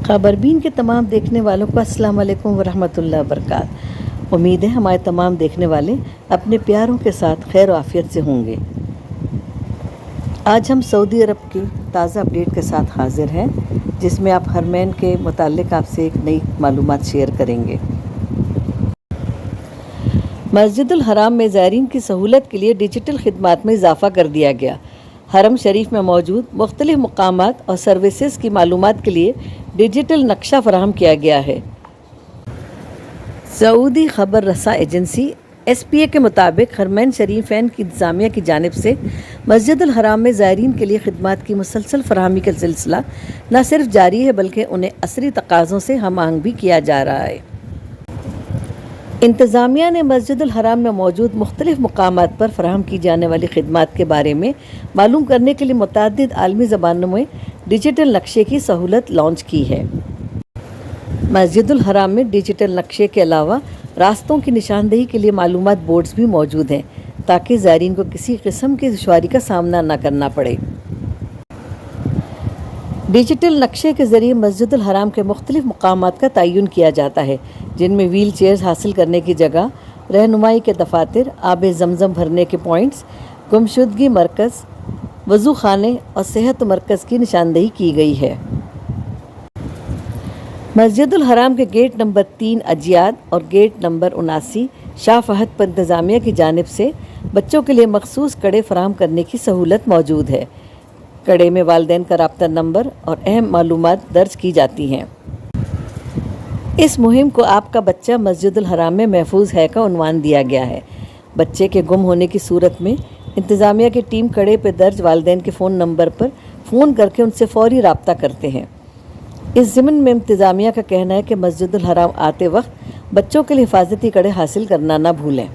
خبربین کے تمام دیکھنے والوں کو السلام علیکم ورحمۃ اللہ وبرکاتہ۔ امید ہے ہمارے تمام دیکھنے والے اپنے پیاروں کے ساتھ خیر و عافیت سے ہوں گے۔ آج ہم سعودی عرب کی تازہ اپڈیٹ کے ساتھ حاضر ہیں، جس میں آپ حرمین کے متعلق آپ سے ایک نئی معلومات شیئر کریں گے۔ مسجد الحرام میں زائرین کی سہولت کے لیے ڈیجیٹل خدمات میں اضافہ کر دیا گیا۔ حرم شریف میں موجود مختلف مقامات اور سروسز کی معلومات کے لیے ڈیجیٹل نقشہ فراہم کیا گیا ہے۔ سعودی خبر رساں ایجنسی SPA کے مطابق حرمین شریفین کی انتظامیہ کی جانب سے مسجد الحرام میں زائرین کے لیے خدمات کی مسلسل فراہمی کا سلسلہ نہ صرف جاری ہے بلکہ انہیں عصری تقاضوں سے ہم آہنگ بھی کیا جا رہا ہے۔ انتظامیہ نے مسجد الحرام میں موجود مختلف مقامات پر فراہم کی جانے والی خدمات کے بارے میں معلوم کرنے کے لیے متعدد عالمی زبانوں میں ڈیجیٹل نقشے کی سہولت لانچ کی ہے۔ مسجد الحرام میں ڈیجیٹل نقشے کے علاوہ راستوں کی نشاندہی کے لیے معلومات بورڈز بھی موجود ہیں تاکہ زائرین کو کسی قسم کی دشواری کا سامنا نہ کرنا پڑے۔ ڈیجیٹل نقشے کے ذریعے مسجد الحرام کے مختلف مقامات کا تعین کیا جاتا ہے، جن میں ویل چیئرز حاصل کرنے کی جگہ، رہنمائی کے دفاتر، آب زمزم بھرنے کے پوائنٹس، گمشدگی مرکز، وضو خانے اور صحت مرکز کی نشاندہی کی گئی ہے۔ مسجد الحرام کے گیٹ نمبر 3 اجیاد اور گیٹ نمبر 79 شاہ فہد پر انتظامیہ کی جانب سے بچوں کے لیے مخصوص کڑے فراہم کرنے کی سہولت موجود ہے۔ کڑے میں والدین کا رابطہ نمبر اور اہم معلومات درج کی جاتی ہیں۔ اس مہم کو آپ کا بچہ مسجد الحرام میں محفوظ ہے کا عنوان دیا گیا ہے۔ بچے کے گم ہونے کی صورت میں انتظامیہ کی ٹیم کڑے پہ درج والدین کے فون نمبر پر فون کر کے ان سے فوری رابطہ کرتے ہیں۔ اس ضمن میں انتظامیہ کا کہنا ہے کہ مسجد الحرام آتے وقت بچوں کے لیے حفاظتی کڑے حاصل کرنا نہ بھولیں۔